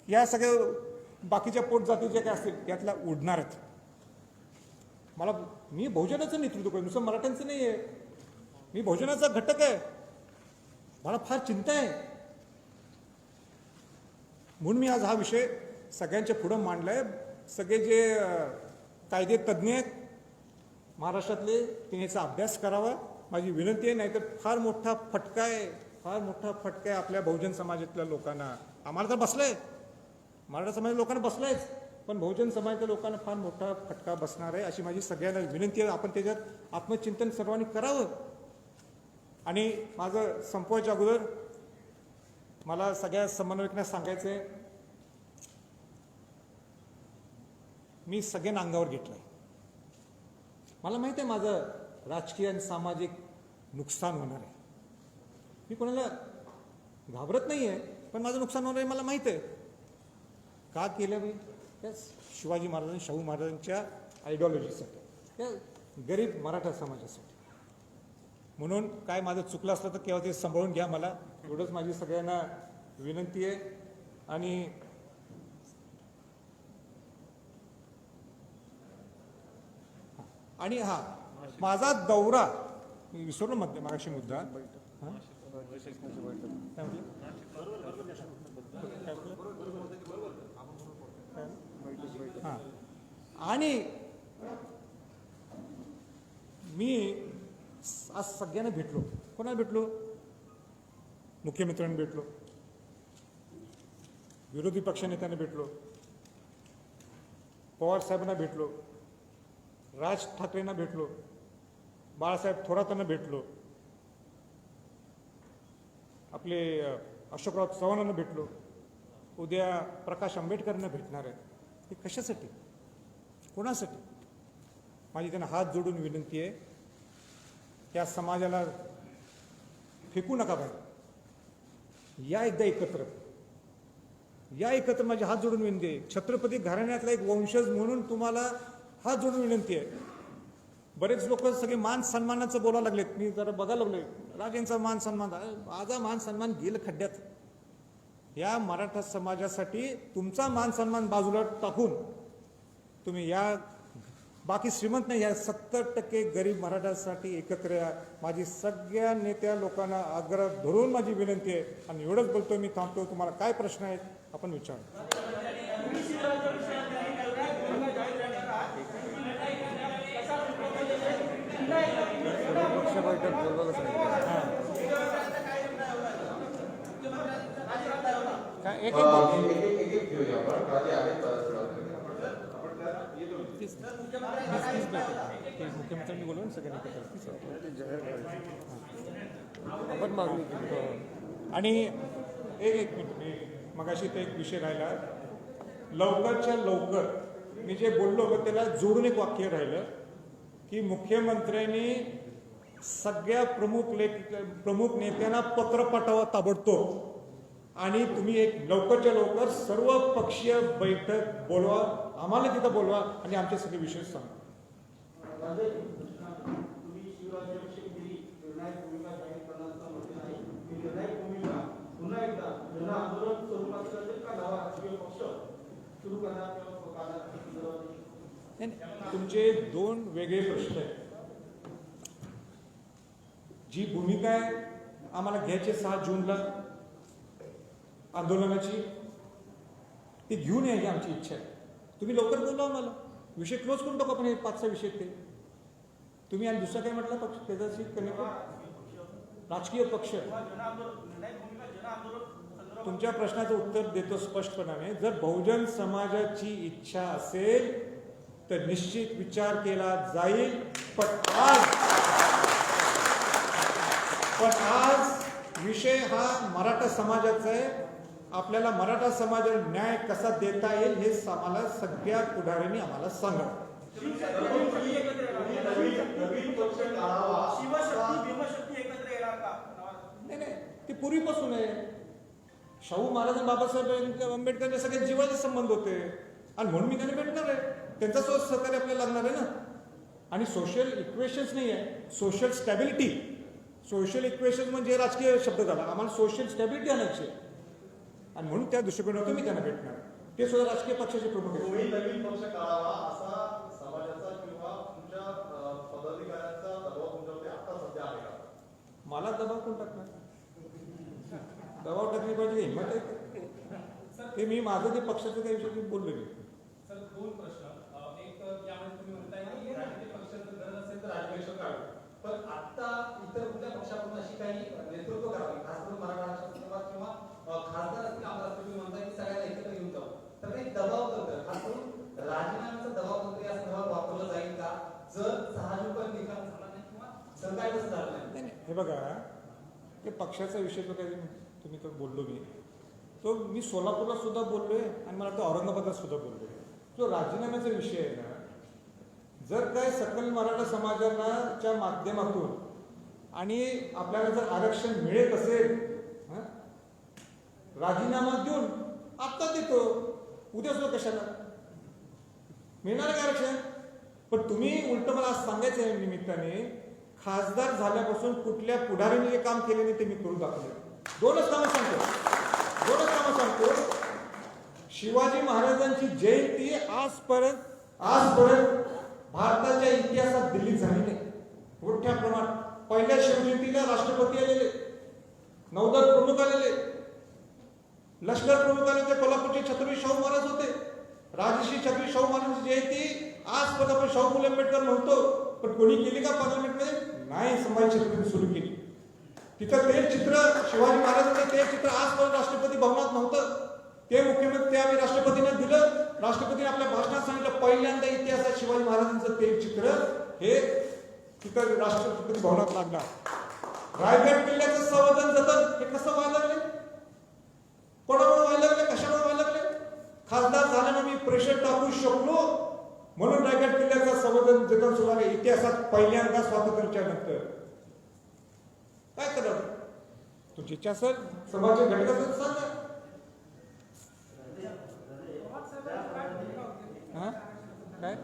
या सगळ्या बाकीच्या पोट जाती जे काय असतील त्यातला उडणार आहेत. मी बहुजनाचं नेतृत्व करतो, नुसतं मराठ्यांचं नाही आहे. मी बहुजनाचा घटक आहे. मला फार चिंता आहे. म्हणून मी आज हा विषय सगळ्यांच्या पुढं मांडलाय. सगळे जे कायदे तज्ज्ञ आहेत महाराष्ट्रातले, त्यांनी याचा अभ्यास करावा, माझी विनंती आहे. नाहीतर फार मोठा फटका आहे आपल्या बहुजन समाजातल्या लोकांना. आम्हाला तर बसलंय, मराठा समाजाच्या लोकांना बसलंयच, पण बहुजन समाजाच्या लोकांना फार मोठा फटका बसणार आहे, अशी माझी सगळ्यांना विनंती आहे. आपण त्याच्यात आत्मचिंतन सर्वांनी करावं. आणि माझं संपवायच्या अगोदर मला सगळ्या समन्वयकांना सांगायचं आहे, मी सगळ्यांना अंगावर घेतलंय. मला माहिती आहे माझं राजकीय आणि सामाजिक नुकसान होणार आहे. मी कोणाला घाबरत नाही आहे, पण माझं नुकसान होणार आहे मला माहित आहे. का केलं मी? त्या शिवाजी महाराजांनी, शाहू महाराजांच्या आयडिओलॉजीसाठी, त्या गरीब मराठा समाजासाठी. म्हणून काय माझं चुकलं असलं तर केव्हा ते सांभाळून घ्या मला, एवढंच माझी सगळ्यांना विनंती आहे. आणि माझा दौरा मी विसरलो मागाशी मुद्दा. आणि मी आज सगळ्यांना भेटलो. कोणाला भेटलो? मुख्यमंत्र्यांना भेटलो, विरोधी पक्षनेत्यांना भेटलो, पवार साहेबांना भेटलो, राज ठाकरेंना भेटलो, बाळासाहेब थोरातांना भेटलो, आपले अशोकराव चव्हाणांना भेटलो, उद्या प्रकाश आंबेडकरांना भेटणार आहे. हे कशासाठी, कोणासाठी? माझी त्यांना हात जोडून विनंती आहे, त्या समाजाला फेकू नका बाहेर. या एकदा एकत्र, या एकत्र. माझी हात जोडून विनंती आहे. छत्रपती घराण्यातला एक वंशज म्हणून तुम्हाला हात जोडून विनंती आहे. बरेच लोक सगळे मान सन्मानाचं बोलायला लागलेत. मी जरा बघायला लागलोय, राजेंचा मान सन्मान, माझा मान सन्मान गेलं खड्ड्यात. या मराठा समाजासाठी तुमचा मान सन्मान बाजूला टाकून तुम्ही या बाकी श्रीमंत नाही, या 70% गरीब मराठासाठी एकत्र या. माझी सगळ्या नेत्या लोकांना आग्रह धरून माझी विनंती आहे. आणि एवढंच बोलतोय, मी थांबतो. तुम्हाला काय प्रश्न आहेत आपण विचारा. एक मुख्यमंत्र्यांनी बोलवून सगळ्यांनी आपण मागणी केली. आणि एक मिनिट, मगाशी ते एक विषय राहिला, लवकरच्या लवकर मी जे बोललो होतं त्याला जोडून एक वाक्य राहिलं की मुख्यमंत्र्यांनी सगळ्या प्रमुख नेत्यांना पत्र पाठवा ताबडतोब. आणि तुम्ही एक लवकरच्या लवकर सर्व पक्षीय बैठक बोलवा, आम्हाला तिथं बोलवा आणि आमचे सगळे विषय सांगा. तुम्ही शिवराज्याभिषेक दिली निर्णायक भूमिका जाहीर करण्याचं म्हटलं नाही. ही निर्णायक भूमिका पुन्हा एकदा जन आंदोलन स्वरूपाचं असेल का नवा राजकीय पक्ष सुरू करणार किंवा करणार? तुमचे दोन वेगळे प्रश्न आहेत. जी भूमिका आहे आम्हाला घ्यायची 6 जूनला आंदोलनाची, ती घेऊन यायची आमची इच्छा आहे. तुम्ही लवकर बोलवा मला, विषय क्लोज करून टाकू आपण. हे 5 विषय ते तुम्ही. आणि दुसरा काय म्हटलं पक्ष त्याच्याशी कनेक्ट राजकीय पक्ष. तुमच्या प्रश्नाचं उत्तर देतो स्पष्टपणाने. जर बहुजन समाजाची इच्छा असेल तर निश्चित विचार केला जाईल. पण आज विषय हा मराठा समाजाचा आहे. आपल्याला मराठा समाजाला न्याय कसा देता येईल हे आम्हाला सगळ्या पुढाऱ्यांनी आम्हाला सांगा. नाही, ते पूर्वीपासून आहे. शाहू महाराज आणि बाबासाहेब आंबेडकरांच्या सगळ्या जीवाचे संबंध होते आणि म्हणून मी त्यांना भेटणार आहे. त्यांच्यासोबत सहकार्य आपल्याला लागणार आहे ना. आणि सोशल इक्वेशन्स नाही आहे, सोशल स्टॅबिलिटी. सोशल इक्वेशन म्हणजे राजकीय शब्द झाला. आम्हाला सोशल स्टॅबिलिटी आणायची आहे आणि म्हणून त्या दृष्टिकोनातून मी त्यांना भेटणार. ते सुद्धा राजकीय पक्षाचे प्रमुख आहेत. नवीन पक्ष काढावा असा समाजाचा किंवा तुमच्या पदाधिकाऱ्यांचा दबाव तुमच्यावरती आता सध्या आहे का? मला दबाव कोण टाकणार? दबाव टाकली पाहिजे हिंमत आहे ते. मी माझं जे पक्षाचं काही विषयी बोललो मी. सर 2 प्रश्न. एक यामध्ये तुम्ही म्हणताय की राजकीय पक्षाचं गरज असेल तर राज्याभिषेक काढू, पण आता इतर कुठल्या पक्षाकडून अशी काही नेतृत्व करावी, खास करून मराठा संदर्भात किंवा खासदार असतील आमदार असतील, तुम्ही म्हणताय की सगळ्यांना एकत्र घेऊन जाऊ, तर काही दबाव तंत्र, खास करून राजीनाम्याचं दबाव तंत्र या संदर्भात वापरलं जाईल का जर 6 जून निकाल झाला नाही किंवा सरकार कसं झालं नाही? हे बघा, ते पक्षाचा विषय जो काही तुम्ही तो बोललो मी, तो मी सोलापूरला सुद्धा बोललोय आणि मला वाटतं औरंगाबादला सुद्धा बोललोय. जो राजीनाम्याचा विषय आहे ना, जर काय सकल मराठा समाजाच्या माध्यमातून आणि आपल्याला जर आरक्षण मिळत असेल, राजीनामा देऊन आत्ता देतो, उद्या सुद्धा कशाला मिळणार आहे आरक्षण. पण तुम्ही उलट मला आज सांगायचं आहे निमित्ताने, खासदार झाल्यापासून कुठल्या पुढाऱ्यांनी जे काम केले नाही ते मी करून दाखवले. 2च कामं सांगतो. शिवाजी महाराजांची जयंती आजपर्यंत भारताच्या इतिहासात दिल्लीत झाली नाही. मोठ्या प्रमाणात पहिल्या शिवजयंतीला राष्ट्रपती आलेले, नौदल प्रमुख आलेले, लष्कर प्रमुख आले होते. कोल्हापूरचे छत्रपती शाहू महाराज होते. राजश्री छत्रपती शाहू महाराजांची जयंती आजपर्यंत आपण शाहू फुले आंबेडकर नव्हतो, पण कोणी केली का पार्लमेंटमध्ये? नाही, संभाजी छत्रपती सुरू केली. तिथं ते चित्र शिवाजी महाराजांचं ते चित्र आजपर्यंत राष्ट्रपती भवनात नव्हतं. ते मुख्यमंत्री त्यावेळी राष्ट्रपतींना दिलं. राष्ट्रपतीने आपल्या भाषणात सांगितलं पहिल्यांदा इतिहासात शिवाजी महाराजांचं ते चित्र हे तिथं राष्ट्रपती भवनात लागणार. रायगड किल्ल्याचं संवर्धन जतन हे कसं व्हायला लागले? कोणामुळे व्हायला लागले? कशामुळे व्हायला लागले? खासदार झाल्यानं मी प्रेशर टाकू शकलो म्हणून रायगड किल्ल्याचं संवर्धन जतन सुरू आहे. इतिहासात पहिल्यांदा स्वातंत्र्याच्या नंतर. काय करावं? तुमची इच्छा असेल समाजाच्या घटकाचं सांगा. काय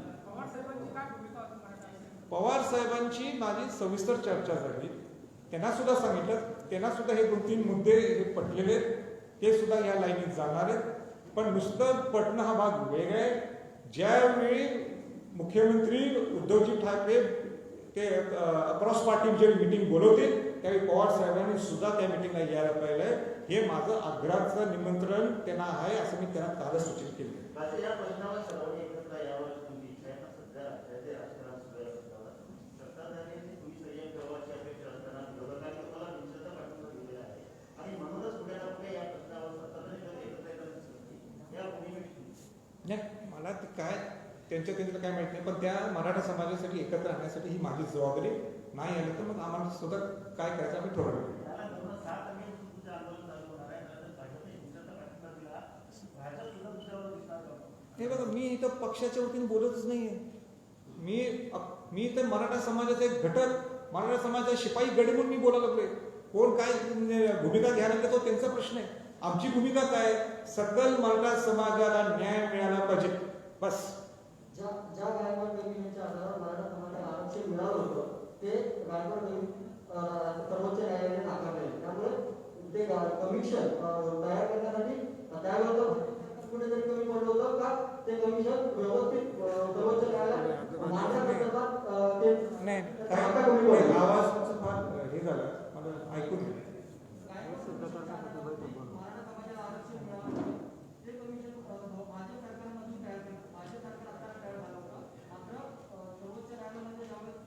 पवार साहेबांची माझी सविस्तर चर्चा झाली. त्यांना सुद्धा सांगितलं, त्यांना सुद्धा हे 2-3 मुद्दे पटलेले, ते सुद्धा या लाईनीत जाणार आहेत. पण नुसतं पटणं हा भाग वेगळा आहे. ज्यावेळी मुख्यमंत्री उद्धवजी ठाकरे ते क्रॉस पार्टी जे मीटिंग बोलवतील त्यावेळी पवार साहेबांनी सुद्धा त्या मीटिंगला यायला पाहिजे. हे माझं आग्रहाचं निमंत्रण त्यांना आहे असं मी त्यांना कालच सूचित केलं. नाही, मला ते काय त्यांचं काय माहित नाही, पण त्या मराठा समाजासाठी एकत्र राहण्यासाठी ही माझी जबाबदारी. नाही आलं तर मग आम्हाला सुद्धा काय करायचं आम्ही ठरवलं. हे बघा, मी इथं पक्षाच्या वतीने बोलतच नाहीये. मी तर मराठा समाजाचा एक घटक, मराठा समाजाचा शिपाई गड म्हणून मी बोलायला लागलोय. कोण काय भूमिका घ्यायला लागले तो त्यांचा प्रश्न आहे. आमची भूमिका काय? सकल मराठा समाजाला न्याय मिळाला पाहिजे, बस. ज्या गायकवाड कमिशनच्या आधारावर मराठा समाजाला आरक्षण मिळालं होतं ते गायकवाड सर्वोच्च न्यायालयाने नाकारले. त्यामुळे ते कमिशन तयार करण्यासाठी त्यावेळेला कुठेतरी कमी पडलं होतं का ते कमिशन व्यवस्थित सर्वोच्च न्यायालयात मांडण्यासंदर्भात ते नाही आता कमी पडलं. आवाज तुमचा फार हे झाला, मला ऐकून घ्या. मराठा समाजाला आरक्षण मिळालं ते कमिशन भाजप सरकारमधून तयार केलं. भाजप सरकार आता तयार झालं होतं. मात्र सर्वोच्च न्यायालयामध्ये ज्यावेळेस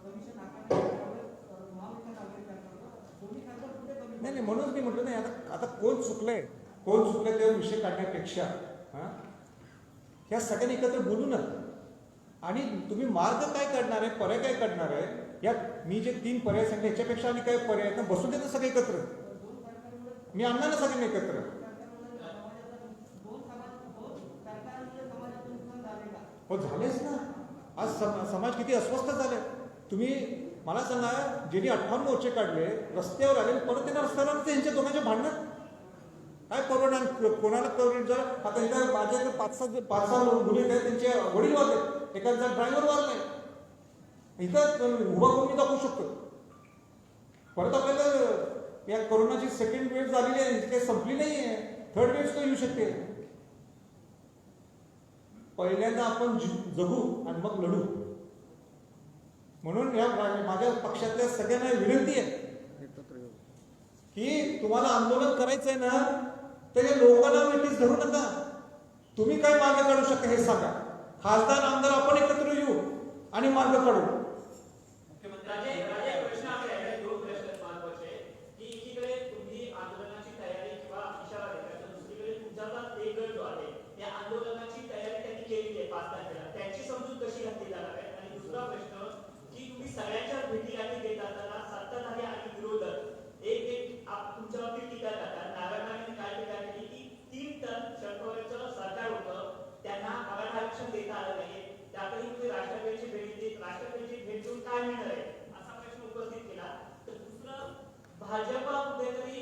कमिशन नाकारण्यात आलं त्यावेळेस महाविकास आघाडी सरकार दोन्ही सरकार कुठे कमी नाही, म्हणूनच मी म्हटलं नाही, आता कोण चुकलंय ते विषय काढण्यापेक्षा ह्या सगळ्यांनी एकत्र बोलू ना. आणि तुम्ही मार्ग काय काढणार आहे, पर्याय काय काढणार आहे? या मी जे 3 पर्याय सांगितले ह्याच्यापेक्षा आणि काय पर्याय आहेत ना, बसून देतं सगळे एकत्र. मी आणणार ना सगळ्यांनी एकत्र. हो झालेच ना. आज समाज किती अस्वस्थ झाले. तुम्ही मला सांगा, ज्यांनी 58 मोर्चे काढले, रस्त्यावर आले, परत त्यांना रस्त्यावर आले, त्यांच्या दोघांच्या भांडणं काय परवडणार? कोणाला परवडेल? जर आता इथं माझ्याकडे 5-6 मुली आहेत, त्यांचे वडील वारले, एखादा ड्रायव्हर वारलाय, इथं उभा करून मी दाखवू शकतो. परत आपल्याला या कोरोनाची सेकंड वेव्ह झालेली आहे, काही संपली नाही आहे. थर्ड वेव्ह तर येऊ शकते. पहिल्यांदा आपण जगू आणि मग लढू. म्हणून या माझ्या पक्षातल्या सगळ्यांना विनंती आहे की तुम्हाला आंदोलन करायचंय ना, तर या लोकांना वेटीस धरू नका. तुम्ही काय मार्ग काढू शकता हे सांगा. खासदार आमदार आपण एकत्र येऊ आणि मार्ग काढू. त्यांची समजूत कशी घातली जाणार आहे? आणि दुसरा प्रश्न की तुम्ही सगळ्यांच्या भेटी गाठी देत असताना सत्ताधारी आणि विरोधक एक तुमच्या बाबतीत टीका करतात. नारायणांनी काय टीका केली की 3 टन शरद पवारांचं सरकार होतं, त्यांना मराठा आरक्षण देता आलं नाही, त्यातही तुम्ही राष्ट्रपतीची भेट देऊन काय मिळणार आहे असा प्रश्न उपस्थित केला. तर दुसरं, भाजप कुठेतरी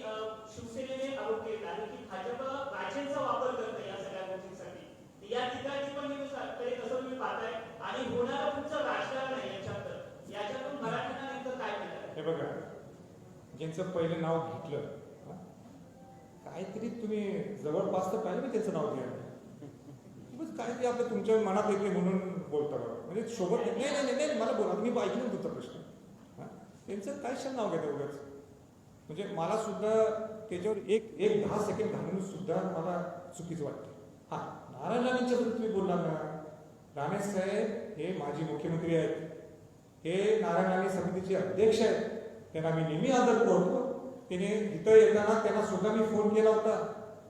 शिवसेनेने आरोप केला आहे की भाजप राजेंचा वापर करतं या सगळ्या गोष्टींसाठी. या ठिकाणी पण कडे कसं तुम्ही पाहताय आणि होणारा तुमचं राजकारण आहे याच्यातून मराठ्यांना नेमकं काय मिळतं? हे बघा, ज्यांचं पहिलं नाव घेतलं, काहीतरी तुम्ही जवळपास तर पाहिलं मी त्यांचं नाव घ्यायला. काहीतरी आपलं तुमच्या मनात येते म्हणून बोलता बघा. म्हणजे सोबत नाही मला बोला, मी ऐकून तुमचा प्रश्न. त्यांचं काय नाव घेतं उगाच. म्हणजे मला सुद्धा त्याच्यावर एक 10 सेकंड घालून सुद्धा मला चुकीचं वाटतं. हा, नारायण राणेंच्या बद्दल तुम्ही बोलला ना. राणे साहेब हे माजी मुख्यमंत्री आहेत, हे नारायण राणे समितीचे अध्यक्ष आहेत, त्यांना मी नेहमी आदर करतो. त्याने इथं येताना त्यांना सुद्धा मी फोन केला होता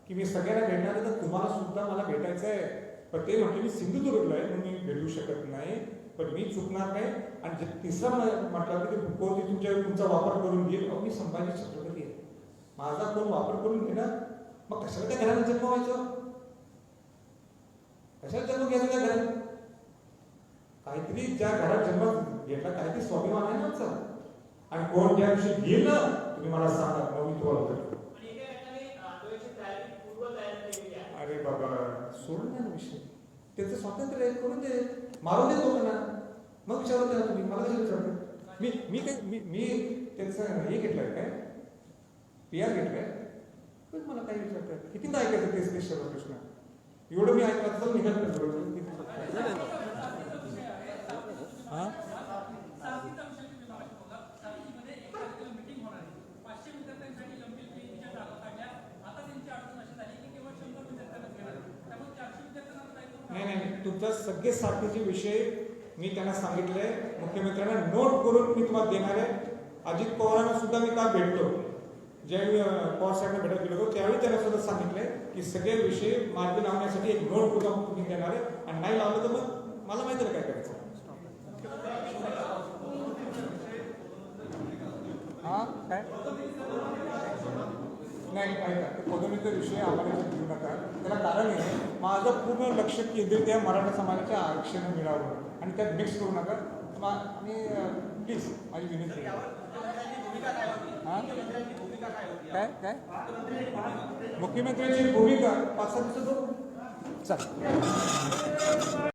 की मी सगळ्यांना भेटणार आहे, तर तुम्हाला सुद्धा मला भेटायचं आहे. पण ते म्हटले मी सिंधुदुर्गला आहे म्हणून मी भेटू शकत नाही, पण मी चुकणार नाही. आणि तिसरा म्हटलं की ते तुमचा वापर करून घेईल. मी संभाजी छत्रपती आहे, माझा कोण वापर करून घेणार? मग कशाला त्या घराला जन्म व्हायचं? कशाला जन्म घ्यायचा त्या घरात? काहीतरी ज्या घरात जन्म घेतला काहीतरी स्वाभिमान आहे ना आमचा. आणि कोण ज्या दिवशी घेईल ना, तुम्ही मला सांगा, मग मी तुम्हाला करतो. अरे बाबा, सोडून द्या ना विषय. त्याचं स्वातंत्र्य आहे, करून दे, मारून दे लोकांना. मग विचारत द्या तुम्ही मला कशी विचारता? मी त्यांचं हे घेतलंय काय, PR घेतलंय, पण मला काय विचारतात? कितीदा ऐकायचं तेच प्रश्न? एवढं मी ऐकलं तर निघाल. नाही, तुमचा सगळे साथीचे विषय मी त्यांना सांगितलंय, मुख्यमंत्र्यांना नोट करून मी तुम्हाला देणार आहे. अजित पवारांना सुद्धा मी काल भेटलो, ज्यावेळी पवार साहेबांना भेटत गेलो होतो त्यावेळी त्यांना सुद्धा सांगितलंय की सगळे विषय मार्गी लावण्यासाठी एक नोट करून तुम्ही देणार आहे. आणि नाही लावलं तर मग मला माहिती आहे काय करायचं. हा काय नाही, ऐका, पदोन्नतीचा विषय आम्हाला घेऊ नका. त्याला कारण आहे, माझं पूर्ण लक्ष केंद्रित आहे मराठा समाजाच्या आरक्षण मिळावं आणि त्यात मिक्स करू नका. आणि प्लीज माझी विनंती आहे. मुख्यमंत्र्यांची भूमिका काय होती? हा? मुख्यमंत्र्यांची भूमिका काय होती? काय काय मुख्यमंत्र्यांची मुख्यमंत्र्यांची भूमिका 5-7 दिवसात चल